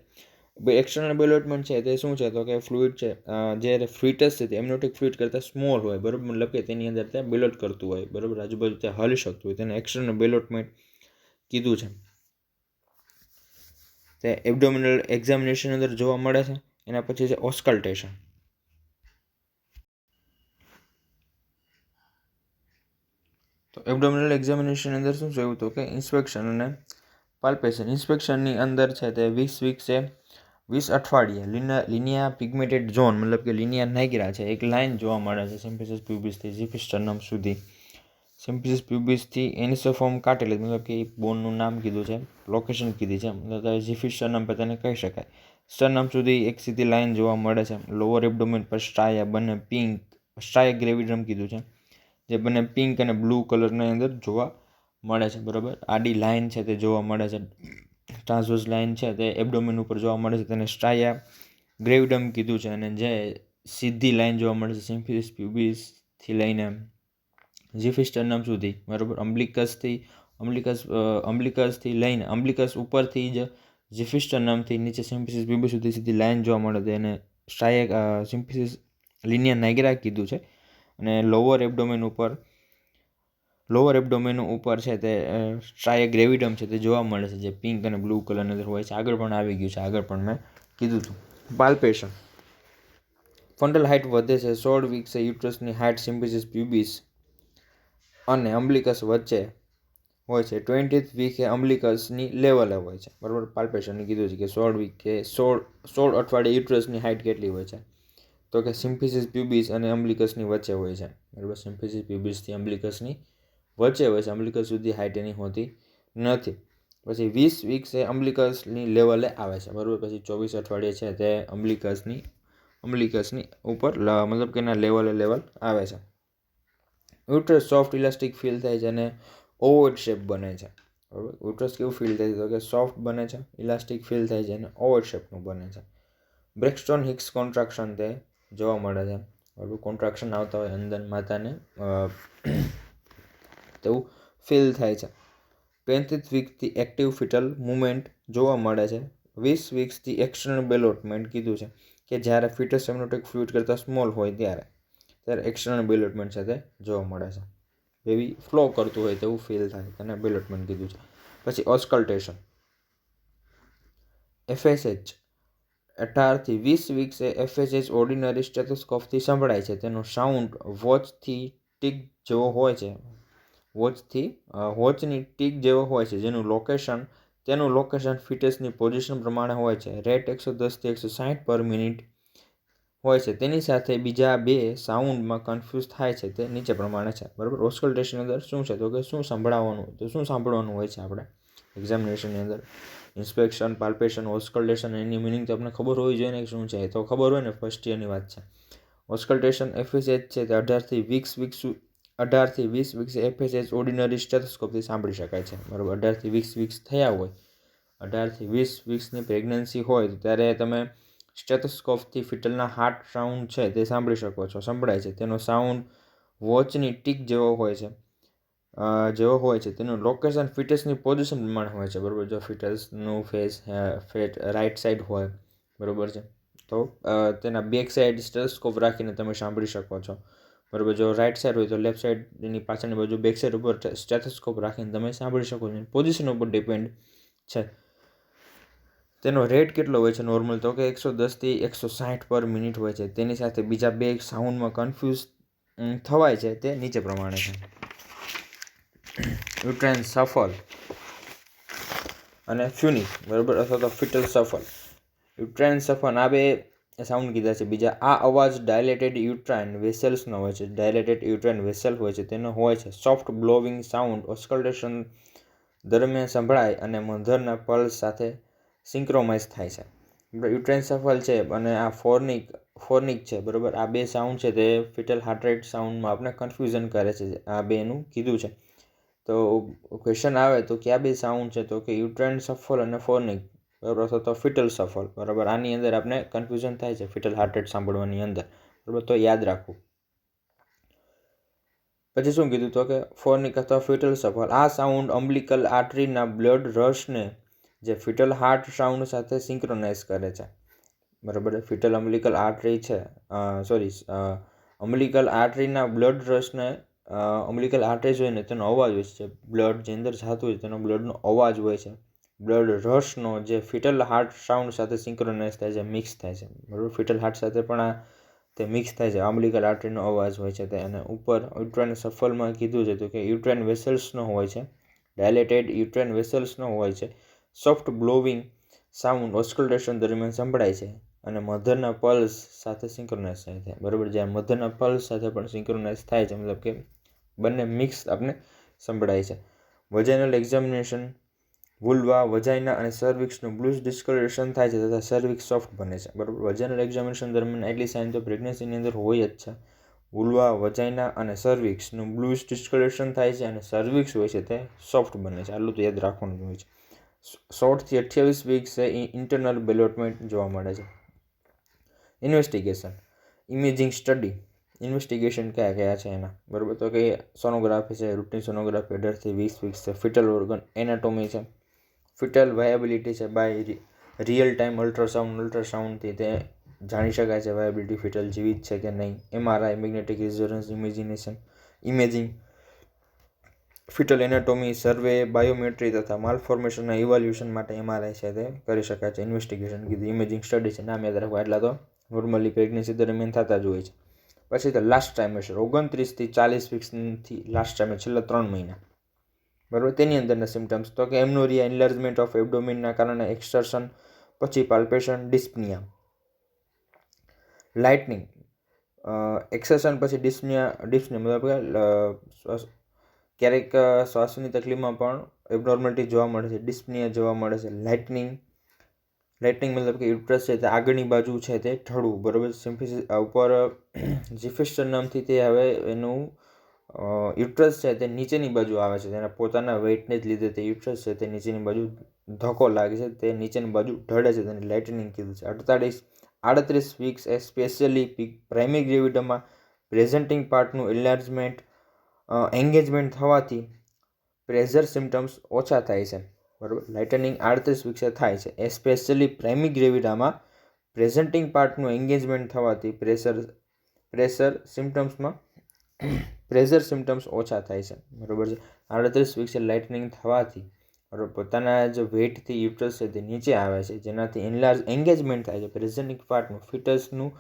એક્સટર્નલ બેલોટમેન્ટ છે તે શું છે તો કે ફ્લુઇડ છે, જ્યારે ફિટસ છે તે એમ્નોટિક ફ્લુઇડ કરતાં સ્મોલ હોય, બરાબર, મતલબ કે તેની અંદર તે બેલોટ કરતું હોય, બરાબર, આજુબાજુ તે હલી શકતું હોય, તેને એક્સટર્નલ બેલોટમેન્ટ કીધું છે. તે એબ્ડોમિનલ એક્ઝામિનેશન અંદર જોવા મળે છે. એના પછી છે ઓસ્કલ્ટેશન. તો એબ્ડોમિનલ એક્ઝામિનેશન અંદર શું જોયું તો કે ઇન્સ્પેક્શન અને પાલ્પેશન. ઇન્સ્પેક્શનની અંદર છે તે 20 વીક છે 20 અઠવાડિયે લિનિયા પિગમેન્ટેડ ઝોન મતલબ કે લિનિયા નાઇગ્રા છે એક લાઇન જોવા મળે છે સિમ્ફિસિસ પ્યુબિસથી ઝિફિસ્ટર્નમ સુધી. સિમ્ફિસિસ પ્યુબિસથી એનિસોફોર્મ કાર્ટિલેજ મતલબ કે બોનનું નામ કીધું છે, લોકેશન કીધી છે, મતલબ ઝિફિસ્ટર્નમ પર તેને કહી શકાય. સ્ટર્નમ સુધી એક સીધી લાઇન જોવા મળે છે. લોઅર એબ્ડોમેન પર સ્ટ્રાયા બંને પિંક, સ્ટ્રાયા ગ્રેવિડમ કીધું છે, જે બંને પિંક અને બ્લુ કલરની અંદર જોવા મળે છે. બરાબર, આડી લાઇન છે તે જોવા મળે છે. ટ્રાન્સવર્સ લાઇન છે તે એબ્ડોમેન ઉપર જોવા મળે છે, તેને સ્ટ્રાયા ગ્રેવિડમ કીધું છે. અને જે સીધી લાઇન જોવા મળે છે સિમ્ફિસિસ પ્યુબિસથી લઈને ઝિફિસ્ટર્નમ સુધી, બરાબર, અમ્બ્લિકસથી લઈને અમ્બ્લિકસ ઉપરથી જ ઝિફિસ્ટર્નમથી નીચે સિમ્ફિસિસ પ્યુબિસ સુધી સીધી લાઇન જોવા મળે છે એને સ્ટ્રાયા સિમ્ફિસિસ લિનિયા નાઇગ્રા કીધું છે. અને લોઅર એબ્ડોમેન ઉપર છે તે સ્ટ્રાયા ગ્રેવિડમ છે તે જોવા મળે છે, જે પિંક અને બ્લુ કલરની અંદર હોય છે. આગળ પણ આવી ગયું છે, આગળ પણ મેં કીધું હતું. પાલ્પેશન, ફંડલ હાઇટ વધે છે 16 વીક્સે યુટ્રસની હાઇટ સિમ્ફિસિસ પ્યુબિસ અને અમ્બ્લિકસ વચ્ચે હોય છે. 20th વીકે અમ્બ્લિકસની લેવલે હોય છે. બરાબર, પાલ્પેશનની કીધું છે કે 16 વીક કે 16 અઠવાડિયે યુટ્રસની હાઇટ કેટલી હોય છે, તો કે સિમ્ફિસિસ પ્યુબિસ અને અમ્બ્લિકસની વચ્ચે હોય છે. બરાબર, સિમ્ફિસિસ પ્યુબિસથી અમ્બ્લિકસની વચ્ચે હોય છે, અમ્બ્લિકસ સુધી હાઇટ એની હોતી નથી. પછી 20 વીક્સે અમ્બ્લિકસની લેવલે આવે છે. બરાબર, પછી 24 અઠવાડિયે છે તે અમ્બ્લિકસની ઉપર મતલબ કે એના લેવલ આવે છે. યુટ્રસ સોફ્ટ ઇલાસ્ટિક ફીલ થાય છે અને ઓવર્ડ શેપ બને છે. બરાબર, યુટ્રસ કેવું ફીલ થાય છે તો કે સોફ્ટ બને છે, ઇલાસ્ટિક ફીલ થાય છે અને ઓવર્ડ શેપનું બને છે. બ્રેક્સ્ટોન હિક્સ કોન્ટ્રાક્શન તે જોવા મળે છે. બરાબર, કોન્ટ્રાક્શન આવતા હોય અંદર માતાને તેવું ફીલ થાય છે. 35th વીકથી એક્ટિવ ફિટલ મુવમેન્ટ જોવા મળે છે. 20 વીક્સથી એક્સટર્નલ ડેવલપમેન્ટ કીધું છે કે જ્યારે ફિટસ એમનોટિક ફ્લુઇડ કરતાં સ્મોલ હોય ત્યારે એક્સટર્નલ ડેવલપમેન્ટ સાથે જોવા મળે છે. બેબી ફ્લો કરતું હોય તેવું ફીલ થાય અને ડેવલપમેન્ટ કીધું છે. પછી ઓસ્કલ્ટેશન, FSH 18 થી 20 વીક્સે FSH ઓર્ડિનરી સ્ટેથોસ્કોપથી સંભળાય છે. તેનો સાઉન્ડ વોચની ટીક જેવો હોય છે, વોચની ટીક જેવો હોય છે, તેનું લોકેશન ફિટસની પોઝિશન પ્રમાણે હોય છે. રેટ 110 થી 160 પર મિનિટ હોય છે. તેની સાથે બીજા બે સાઉન્ડમાં કન્ફ્યુઝ થાય છે તે નીચે પ્રમાણે છે. બરાબર, ઓસ્કલ્ટેશનની અંદર શું છે તો કે શું સાંભળવાનું હોય છે આપણે એક્ઝામિનેશનની અંદર. ઇન્સ્પેક્શન, પાલ્પેશન, ઓસ્કલ્ટેશન, એની મિનિંગ તો આપણે ખબર હોવી જોઈએ ને શું છે, તો ખબર હોય ને, ફર્સ્ટ યરની વાત છે. ઓસ્કલ્ટેશન FSH છે તે 18 થી 20 વીક્સ FSH ઓર્ડિનરી સ્ટેથોસ્કોપથી સાંભળી શકાય છે. બરાબર, 18 થી 20 વીક્સ થયા હોય, 18 થી 20 વીક્સની પ્રેગ્નન્સી હોય તો ત્યારે તમે સ્ટેથોસ્કોપથી ફિટલના હાર્ટ સાઉન્ડ છે તે સાંભળી શકો છો, સંભળાય છે. તેનો સાઉન્ડ વોચની ટીક જેવો હોય છે. તેનું લોકેશન ફિટસની પોઝિશન પ્રમાણે હોય છે. બરાબર, જો ફિટસનું ફેસ રાઇટ સાઈડ હોય, બરાબર છે, તો તેના બેક સાઈડ સ્ટેથોસ્કોપ રાખીને તમે સાંભળી શકો છો. બરાબર, જો રાઇટ સાઈડ હોય તો લેફ્ટ સાઈડની પાછળની બાજુ બેક સાઈડ ઉપર સ્ટેથોસ્કોપ રાખીને તમે સાંભળી શકો છો. પોઝિશન ઉપર ડિપેન્ડ છે. તેનો રેટ કેટલો હોય છે નોર્મલ તો કે 110 થી 160 પર મિનિટ હોય છે. તેની સાથે બીજા બે સાઉન્ડમાં કન્ફ્યુઝ થવાય છે તે નીચે પ્રમાણે છે. યુટ્રાઇન સફલ અને ફ્યુનિક, બરાબર, અથવા તો ફિટલ સફલ. યુટ્રાઇન સફલ આ બે સાઉન્ડ કીધા છે બીજા. આ અવાજ ડાયલેટેડ યુટ્રાઇન વેસલ્સનો હોય છે. ડાયલેટેડ યુટ્રાઇન વેસલ હોય છે તેનો હોય છે. સોફ્ટ બ્લોવિંગ સાઉન્ડ ઓસ્કલ્ટેશન દરમિયાન સંભળાય અને મધરના પલ્સ સાથે સિંક્રોમાઇઝ થાય છે. યુટ્રાઇન સફલ છે અને આ ફોર્નિક છે. બરાબર, આ બે સાઉન્ડ છે તે ફિટલ હાર્ટ રેટ સાઉન્ડમાં આપણે કન્ફ્યુઝન કરે છે. આ બેનું કીધું છે. તો ક્વેશ્ચન આવે તો કયા બે સાઉન્ડ છે તો કે યુટ્રાઇન સફલ અને ફોર્નિક, બરાબર, અથવા તો ફિટલ સફલ. બરાબર, આની અંદર આપણે કન્ફ્યુઝન થાય છે ફિટલ હાર્ટ રેટ સાંભળવાની અંદર. બરાબર, તો યાદ રાખવું. પછી શું કીધું તો કે ફોર્નિક અથવા ફિટલ સફલ, આ સાઉન્ડ અમ્બ્લિકલ આર્ટરીના બ્લડ રશને જે ફિટલ હાર્ટ સાઉન્ડ સાથે સિંક્રોનાઇઝ કરે છે. બરાબર, ફિટલ અમ્બ્લિકલ આર્ટરી છે, અમ્બ્લિકલ આર્ટરીના બ્લડ રશને અમ્બ્લિકલ આર્ટરીઝ હોય ને તેનો અવાજ હોય છે. બ્લડ જે અંદર જતું હોય તેનો બ્લડનો અવાજ હોય છે. બ્લડ રશનો જે ફિટલ હાર્ટ સાઉન્ડ સાથે સિંક્રોનાઇઝ થાય છે, મિક્સ થાય છે. બરાબર, ફિટલ હાર્ટ સાથે પણ તે મિક્સ થાય છે. અમ્બ્લિકલ આર્ટરીનો અવાજ હોય છે તે. અને ઉપર યુટ્રાઇન સફલમાં કીધું છે તો કે યુટ્રાઇન વેસલ્સનો હોય છે. ડાયલેટેડ યુટ્રાઇન વેસલ્સનો હોય છે. સોફ્ટ બ્લોવિંગ સાઉન્ડ ઓસ્કુલેશન દરમિયાન સંભળાય છે અને મધરના પલ્સ સાથે સિંક્રોનાઇઝ થાય છે. બરાબર, જ્યાં મધરના પલ્સ સાથે પણ સિંક્રોનાઇઝ થાય છે, મતલબ કે બંને મિક્સ આપણે સંભળાય છે. વજાઇનલ એક્ઝામિનેશન, વુલ્વા, વજાઇના અને સર્વિક્સનું બ્લૂઝ ડિસ્કલરેશન થાય છે તથા સર્વિક્સ સોફ્ટ બને છે. બરાબર, વજાઇનલ એક્ઝામિનેશન દરમિયાન એટલી સાઇન તો પ્રેગ્નન્સીની અંદર હોય જ છે. વુલ્વા, વજાઇના અને સર્વિક્સનું બ્લૂઝ ડિસ્કલરેશન થાય છે અને સર્વિક્સ હોય છે તે સોફ્ટ બને છે. આટલું તો યાદ રાખવાનું હોય છે. 16 થી 28 વીક્સ ઇન્ટરનલ ડેવલપમેન્ટ જોવા મળે છે. Investigation, imaging study. ઇન્વેસ્ટિગેશન કયા કયા છે એના? બરાબર, તો કે સોનોગ્રાફી છે, રૂટીન સોનોગ્રાફી 18 થી 20 વીક્સ છે. ફિટલ ઓર્ગન એનાટોમી છે. ફિટલ વાયબિલિટી છે બાય રિયલ ટાઈમ અલ્ટ્રાસાઉન્ડથી તે જાણી શકાય છે વાયબિલિટી ફિટલ જીવિત છે કે નહીં. MRI, magnetic resonance imaging, fetal anatomy, survey, biometry તથા માલફોર્મેશનના ઇવાલ્યુએશન માટે MRI છે તે કરી શકાય છે. ઇન્વેસ્ટિગેશન કીધું, ઇમેજિંગ સ્ટડી છે, નામ યાદ રાખવા એટલા તો નોર્મલી પ્રેગ્નન્સી દરમિયાન થતા જ હોય છે. પછી તો લાસ્ટ ટ્રાઇમેસ્ટર 29 થી 40 વીક્સથી લાસ્ટ ટ્રાઇમેસ્ટર, છેલ્લા 3 મહિના. બરાબર, તેની અંદરના સિમ્ટમ્સ તો કે એમનોરિયા, એન્લાર્જમેન્ટ ઓફ એબ્ડોમિનના કારણે એક્સટર્શન, પછી પાલ્પેશન, ડિસ્પનિયા. લાઇટનિંગ, એક્સેશન પછી ડિસ્પનિયા મતલબ કે ક્યારેક શ્વાસની તકલીફમાં પણ એબનોર્માલિટી જોવા મળે છે, ડિસ્પનિયા જોવા મળે છે. લાઇટનિંગ મતલબ કે યુટ્રસ છે તે આગળની બાજુ છે તે ઠળું. બરાબર, ઉપર જીફિસ્ટર નામથી તે હવે એનું યુટ્રસ છે તે નીચેની બાજુ આવે છે. તેના પોતાના વેઇટને જ લીધે તે યુટ્રસ છે તે નીચેની બાજુ ધક્કો લાગે છે, તે નીચેની બાજુ ઢળે છે, તેને લાઇટનિંગ કીધું છે. 38 વીક્સ સ્પેશિયલી પ્રાઇમરી ગ્રેવિડામાં પ્રેઝન્ટિંગ પાર્ટનું એન્લાર્જમેન્ટ એન્ગેજમેન્ટ થવાથી પ્રેશર સિમ્ટમ્સ ઓછા થાય છે. બરાબર, લાઇટનિંગ 38 વીક્સે થાય છે. એસ્પેશિયલી પ્રાઇમરી ગ્રેવિડામાં પ્રેઝન્ટિંગ પાર્ટનું એન્ગેજમેન્ટ થવાથી પ્રેશર સિમ્ટમ્સ ઓછા થાય છે. બરાબર છે. 38 વીક્સે લાઇટનિંગ થવાથી બરાબર પોતાના જે વેઇટથી યુટ્રસ છે તે નીચે આવે છે, જેનાથી એન્ગેજમેન્ટ થાય છે પ્રેઝન્ટિંગ પાર્ટનું. ફિટસનું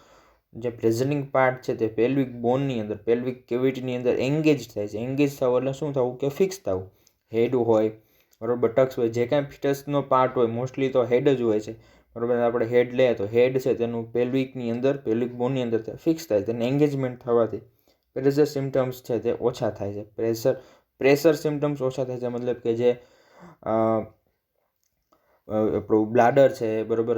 જે પ્રેઝન્ટિંગ પાર્ટ છે તે પેલ્વિક બોનની અંદર, પેલ્વિક કેવિટીની અંદર એન્ગેજ થાય છે. એન્ગેજ થવું એટલે શું થવું કે ફિક્સ થવું. હેડ હોય, બરાબર, બટક્સ હોય, જે કાંઈ ફિટસનો પાર્ટ હોય મોસ્ટલી તો હેડ જ હોય છે. બરાબર, આપણે હેડ લઈએ તો હેડ છે તેનું પેલ્વિકની અંદર, પેલ્વિક બોનની અંદર ફિક્સ થાય, તેને એન્ગેજમેન્ટ થવાથી પ્રેશર સિમ્ટમ્સ છે તે ઓછા થાય છે. પ્રેશર સિમ્ટમ્સ ઓછા થાય છે મતલબ કે જે આપણું બ્લાડર છે, બરાબર,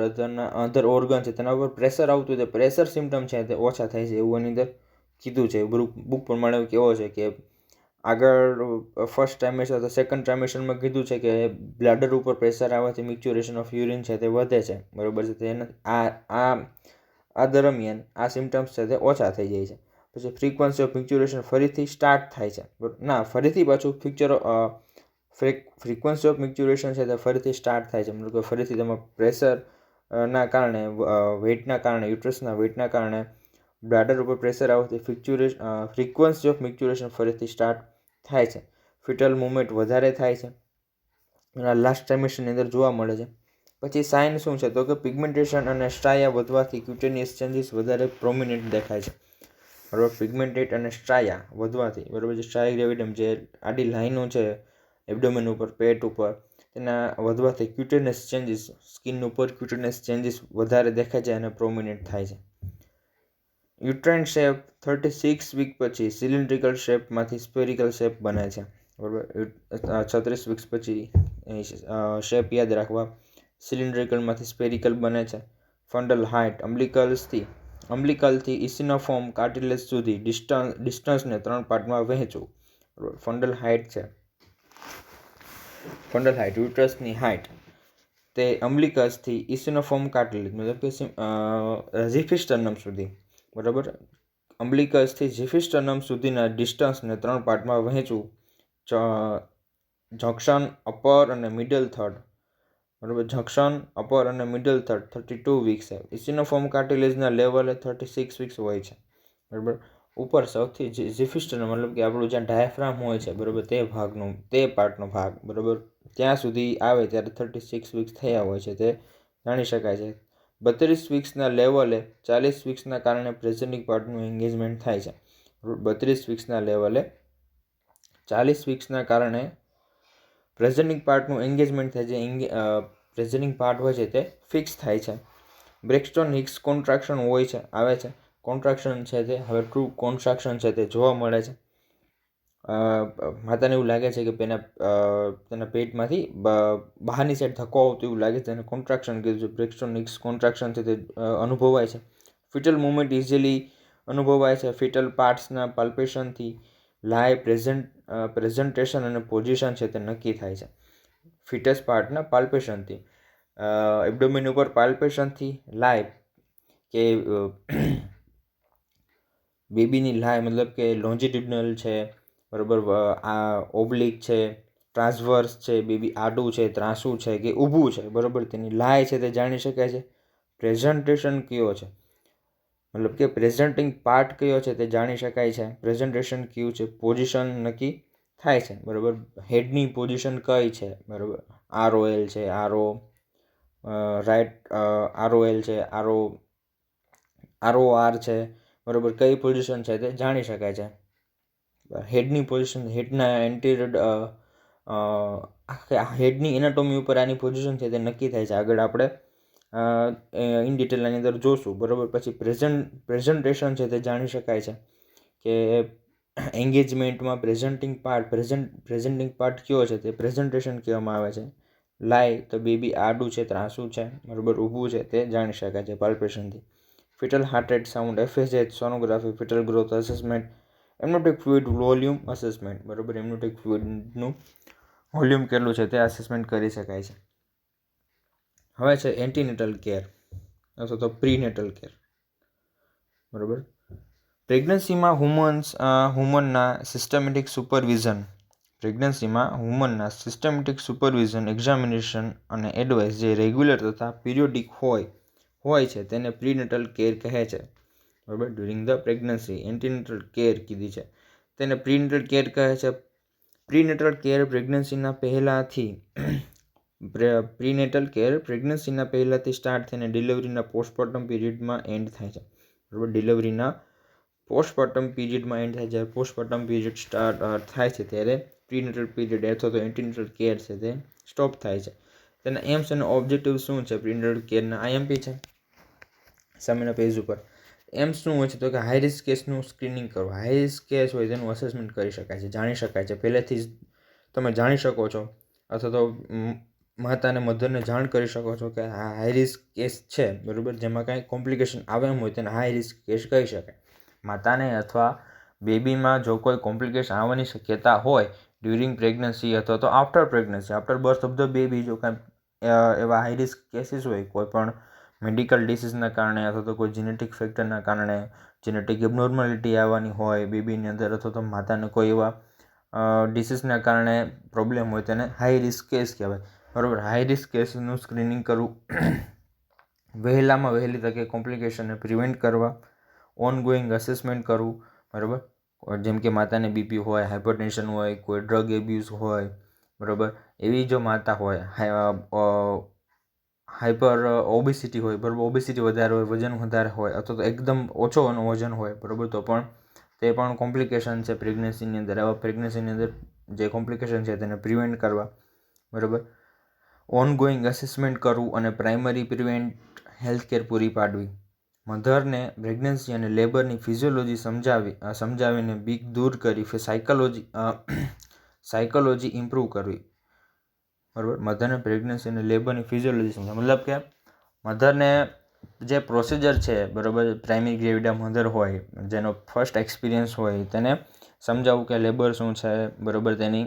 અધર ઓર્ગન છે તેના ઉપર પ્રેશર આવતું હોય, પ્રેશર સિમ્ટમ છે તે ઓછા થાય છે એવું એની અંદર કીધું છે. બુક પ્રમાણે કેવો છે કે આગળ ફર્સ્ટ ટ્રાઇમેસ્ટર અથવા સેકન્ડ ટ્રાઇમેસ્ટરમાં કીધું છે કે બ્લાડર ઉપર પ્રેશર આવવાથી મિક્ચ્યુરેશન ઓફ યુરિન છે તે વધે છે. બરાબર છે, તેને આ દરમિયાન આ સિમ્ટમ્સ છે તે ઓછા થઈ જાય છે. પછી ફ્રીક્વન્સી ઓફ મિક્ચ્યુરેશન ફરીથી સ્ટાર્ટ થાય છે. ફરીથી પાછું ફ્રીક્વન્સી ઓફ મિક્ચ્યુરેશન છે તે ફરીથી સ્ટાર્ટ થાય છે. મતલબ કે ફરીથી તેમાં પ્રેશરના કારણે, વેઇટના કારણે, યુટ્રસના વેઇટના કારણે બ્લાડર ઉપર પ્રેશર આવવાથી ફ્રીક્વન્સી ઓફ મિક્ચ્યુરેશન ફરીથી સ્ટાર્ટ થાય છે. ફિટલ મુવમેન્ટ વધારે થાય છે, એના લાસ્ટ ટ્રાઇમેસ્ટરની અંદર જોવા મળે છે. પછી સાઇન શું છે તો કે પિગમેન્ટેશન અને સ્ટ્રાયા વધવાથી ક્યુટેનિયસ ચેન્જીસ વધારે પ્રોમિનન્ટ દેખાય છે. બરાબર, પિગમેન્ટેડ અને સ્ટ્રાયા વધવાથી, બરાબર, જે સ્ટ્રાયા ગ્રેવિડમ જે આડી લાઈનો છે એબ્ડોમેન ઉપર, પેટ ઉપર, તેના વધવાથી ક્યુટેનિયસ ચેન્જીસ, સ્કિન ઉપર ક્યુટેનિયસ ચેન્જીસ વધારે દેખાય છે અને પ્રોમિનન્ટ થાય છે. યુટ્રાઇન શેપ 36 વીક પછી સિલિન્ડ્રિકલ શેપમાંથી સ્ફેરિકલ શેપ બને છે. બરાબર, 36 વીક્સ પછી શેપ યાદ રાખવા, સિલિન્ડ્રિકલમાંથી સ્ફેરિકલ બને છે. ફંડલ હાઇટ, અમ્બલિકલથી ઇસિનોફોર્મ કાર્ટિલેજ સુધી ડિસ્ટન્સને 3 પાર્ટમાં વહેંચવું. બરાબર, ફંડલ હાઇટ છે, યુટ્રસની હાઇટ તે અમ્બલિકસથી ઇસિનોફોર્મ કાર્ટિલેજ મતલબ કે ઝિફિસ્ટર્નમ સુધી, બરાબર, અમ્બલિકસથી ઝિફિસ્ટર્નમ સુધીના ડિસ્ટન્સને 3 પાર્ટમાં વહેંચવું. જંક્શન અપર અને મિડલ થર્ડ, બરાબર, જંક્શન અપર અને મિડલ થર્ડ 32 વીક્સ છે. ઇસિનોફોર્મ કાર્ટિલેજના લેવલે 36 વીક્સ હોય છે. બરાબર, ઉપર સૌથી ઝિફિસ્ટર્નમ મતલબ કે આપણું જ્યાં ડાયાફ્રામ હોય છે, બરાબર, તે પાર્ટનો ભાગ, બરાબર, ત્યાં સુધી આવે ત્યારે 36 વીક્સ થયા હોય છે તે જાણી શકાય છે. 32 વીક્સના લેવલે 40 વીક્સના કારણે પ્રેઝન્ટિંગ પાર્ટનું એન્ગેજમેન્ટ થાય છે. 32 વીક્સના લેવલે 40 વીક્સના કારણે પ્રેઝન્ટિંગ પાર્ટનું એન્ગેજમેન્ટ થાય છે. પ્રેઝન્ટિંગ પાર્ટ હોય છે તે ફિક્સ થાય છે. બ્રેક્સ્ટોન હિક્સ કોન્ટ્રાક્શન હોય છે, આવે છે. કોન્ટ્રાક્શન છે તે હવે ટ્રુ કોન્ટ્રાક્શન છે તે જોવા મળે છે. માતાને એવું લાગે છે કે તેના પેટમાંથી બહારની સાઈડ ધક્કો આવતો એવું લાગે છે, તેને કોન્ટ્રાક્શન કીધું છે. બ્રેક્સ્ટોન હિક્સ કોન્ટ્રાક્શન છે તે અનુભવાય છે. ફિટલ મુવમેન્ટ ઇઝીલી અનુભવાય છે. ફિટલ પાર્ટ્સના પાલ્પેશનથી લાય પ્રેઝન્ટેશન અને પોઝિશન છે તે નક્કી થાય છે. ફિટસ પાર્ટના પાલ્પેશનથી, એબડોમિન ઉપર પાલ્પેશનથી લાય કે બેબીની લાય મતલબ કે લોન્જિટ્યુડનલ છે, બરાબર, આ ઓબ્લિક છે, ટ્રાન્સવર્સ છે, બેબી આડું છે, ત્રાંસું છે કે ઊભું છે, બરાબર, તેની લાય છે તે જાણી શકાય છે. પ્રેઝન્ટેશન કયો છે મતલબ કે પ્રેઝન્ટિંગ પાર્ટ કયો છે તે જાણી શકાય છે. પ્રેઝન્ટેશન કયું છે, પોઝિશન નક્કી થાય છે, બરાબર. હેડની પોઝિશન કઈ છે, બરાબર, ROL છે, રાઈટ ROL છે, ROR છે, બરાબર, કઈ પોઝિશન છે તે જાણી શકાય છે. હેડની પોઝિશન, હેડના એન્ટિરિયર હેડની એનાટોમી ઉપર આની પોઝિશન છે તે નક્કી થાય છે. આગળ આપણે ઇન ડિટેલ આની અંદર જોશું, બરાબર. પછી પ્રેઝન્ટેશન છે તે જાણી શકાય છે કે એન્ગેજમેન્ટમાં પ્રેઝન્ટિંગ પાર્ટ કયો છે તે પ્રેઝન્ટેશન કહેવામાં આવે છે. લાય તો બેબી આડું છે, ત્રાંસું છે, બરાબર, ઊભું છે તે જાણી શકાય છે પાલ્પેશનથી. Fetal heart rate sound, FSH sonography, fetal growth assessment, amniotic fluid volume assessment, બરાબર, એમનોટિક ફ્લુઇડનું વોલ્યુમ કેટલું છે તે અસેસમેન્ટ કરી શકાય છે. હવે છે એન્ટીનેટલ કેર અથવા તો પ્રીનેટલ કેર, બરાબર. પ્રેગ્નન્સીમાં હુમનના સિસ્ટમેટિક સુપરવિઝન, એક્ઝામિનેશન અને એડવાઇસ જે રેગ્યુલર તથા પિરિયોડિક હોય છે તેને પ્રીનેટલ કેર કહે છે, બરાબર. During the pregnancy antenatal care કીધી છે તેને પ્રીનેટલ કેર કહે છે. પ્રીનેટલ કેર પ્રેગ્નન્સીના પહેલાંથી સ્ટાર્ટ થઈને ડિલિવરીના પોસ્ટમોર્ટમ પીરિયડમાં એન્ડ થાય છે, બરાબર. ડિલિવરીના પોસ્ટમોર્ટમ પીરિયડમાં એન્ડ થાય છે. જ્યારે પોસ્ટમોર્ટમ પીરિયડ સ્ટાર્ટ થાય છે ત્યારે પ્રીનેટલ પીરિયડ અથવા તો એન્ટીનેટલ કેર છે તે સ્ટોપ થાય છે. તેના એમ્સ અને ઓબ્જેક્ટિવ શું છે પ્રીનેટલ કેરના? IMP છે સામેના પેજ ઉપર. એમ્સ શું હોય છે તો કે હાઈ રિસ્ક કેસનું સ્ક્રીનિંગ કરવું. હાઈ રિસ્ક કેસ હોય તેનું અસેસમેન્ટ કરી શકાય છે, જાણી શકાય છે. પહેલેથી જ તમે જાણી શકો છો અથવા તો માતા અને મધરને જાણ કરી શકો છો કે આ હાઈ રિસ્ક કેસ છે, બરાબર, જેમાં કાંઈ કોમ્પ્લિકેશન આવે એમ હોય તેને હાઈ રિસ્ક કેસ કહી શકાય. માતાને અથવા બેબીમાં જો કોઈ કોમ્પ્લિકેશન આવવાની શક્યતા હોય ડ્યુરિંગ પ્રેગ્નન્સી અથવા તો after pregnancy, after birth of the baby, જો કાંઈ એવા હાઈ રિસ્ક કેસીસ હોય, કોઈ પણ મેડિકલ ડિસીઝના કારણે અથવા તો કોઈ જેનેટિક ફેક્ટરના કારણે જેનેટિક એબનોર્માલિટી આવવાની હોય બેબીની અંદર અથવા તો માતાને કોઈ એવા ડિસીઝના કારણે પ્રોબ્લેમ હોય તેને હાઈ રિસ્ક કેસ કહેવાય, બરાબર. હાઈ રિસ્ક કેસનું સ્ક્રીનિંગ કરવું, વહેલામાં વહેલી તકે કોમ્પ્લિકેશનને પ્રિવેન્ટ કરવા, ઓનગોઈંગ અસેસમેન્ટ કરવું, બરાબર. જેમ કે માતાને BP હોય, હાઇપરટેન્શન હોય, કોઈ ડ્રગ એબ્યુઝ હોય, બરાબર, એવી જો માતા હોય, હાઇપર ઓબેસિટી હોય, બરાબર, ઓબેસિટી વધારે હોય, વજન વધારે હોય અથવા તો એકદમ ઓછો વજન હોય, બરાબર, તો પણ તે પણ કોમ્પ્લિકેશન છે પ્રેગ્નન્સીની અંદર. આવા પ્રેગ્નન્સીની અંદર જે કોમ્પ્લિકેશન છે તેને પ્રિવેન્ટ કરવા, બરાબર. ઓનગોઈંગ અસેસમેન્ટ કરવું અને પ્રાઇમરી પ્રિવેન્ટ હેલ્થ કેર પૂરી પાડવી. મધરને પ્રેગ્નન્સી અને લેબરની ફિઝિયોલોજી સમજાવીને બીક દૂર કરી સાયકોલોજી ઇમ્પ્રૂવ કરવી, બરાબર. મધરને પ્રેગ્નન્સી અને લેબરની ફિઝિયોલોજી સમજાવ મતલબ કે મધરને જે પ્રોસિજર છે, બરાબર, પ્રાઇમરી ગ્રેવિડા મધર હોય જેનો ફર્સ્ટ એક્સપિરિયન્સ હોય તેને સમજાવવું કે લેબર શું છે, બરાબર, તેની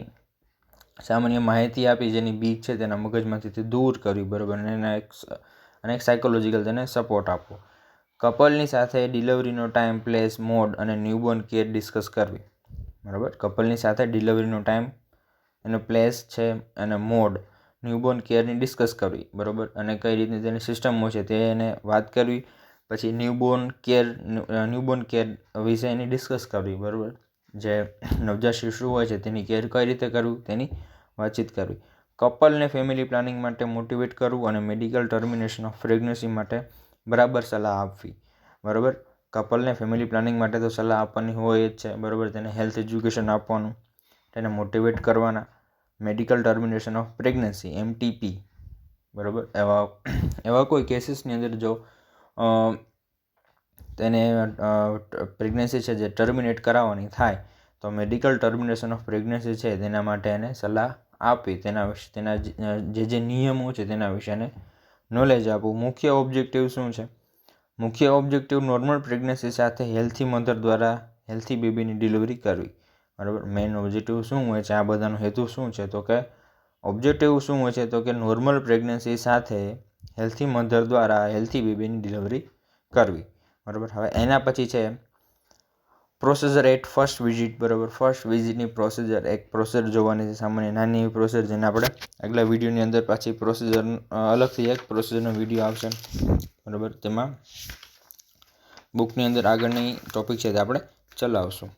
સામાન્ય માહિતી આપી, જેની બીક છે તેના મગજમાંથી તે દૂર કરવી, બરાબર, અને એક સાયકોલોજીકલ તેને સપોર્ટ આપવો. કપલની સાથે ડિલિવરીનો ટાઈમ, પ્લેસ, મોડ અને ન્યૂબોર્ન કેર ડિસ્કસ કરવી, બરાબર. કપલની સાથે ડિલિવરીનો ટાઈમ એનો પ્લેસ છે અને મોડ ન્યૂબોર્ન કેરની ડિસ્કસ કરવી, બરાબર, અને કઈ રીતની તેની સિસ્ટમો છે તેને વાત કરવી. પછી ન્યૂબોર્ન કેર વિશે એની ડિસ્કસ કરવી, બરાબર. જે નવજાત શિશુ હોય છે તેની કેર કઈ રીતે કરવું તેની વાતચીત કરવી. કપલને ફેમિલી પ્લાનિંગ માટે મોટિવેટ કરવું અને મેડિકલ ટર્મિનેશન ઓફ પ્રેગ્નન્સી માટે બરાબર સલાહ આપવી, બરાબર. કપલને ફેમિલી પ્લાનિંગ માટે તો સલાહ આપવાની હોય જ છે, બરાબર. તેને હેલ્થ એજ્યુકેશન આપવાનું, તેને મોટિવેટ કરવાના. Medical termination of pregnancy MTP, બરાબર. એવા કોઈ કેસીસની અંદર જો તેને પ્રેગ્નન્સી છે જે ટર્મિનેટ કરાવવાની થાય તો મેડિકલ ટર્મિનેશન ઓફ પ્રેગ્નન્સી છે તેના માટે એને સલાહ આપી, તેના જે નિયમો છે તેના વિશે એને નોલેજ આપવું. મુખ્ય ઓબ્જેક્ટિવ શું છે? મુખ્ય ઓબ્જેક્ટિવ નોર્મલ પ્રેગ્નન્સી સાથે હેલ્થી મધર દ્વારા હેલ્થી બેબીની ડિલિવરી કરવી. બરાબર. મેઇન ઓબ્જેક્ટિવ શું હોય છે? આ બધાનો હેતુ શું છે? તો કે ઓબ્જેક્ટિવ શું હોય છે? તો કે નોર્મલ પ્રેગ્નન્સી સાથે હેલ્થી મધર દ્વારા હેલ્થી બેબીની ડિલિવરી કરવી. બરાબર. હવે એના પછી છે પ્રોસિજર એટ ફર્સ્ટ વિઝિટ. બરાબર. ફર્સ્ટ વિઝિટની પ્રોસિજર જોવાની છે, સામાન્ય નાની એવી પ્રોસિજર, જેને આપણે આગલા વિડીયોની અંદર પાછી પ્રોસિજર અલગથી એક પ્રોસિજરનો વિડીયો આવશે. બરાબર. તેમાં બુકની અંદર આગળની ટોપિક છે તે આપણે ચલાવશું.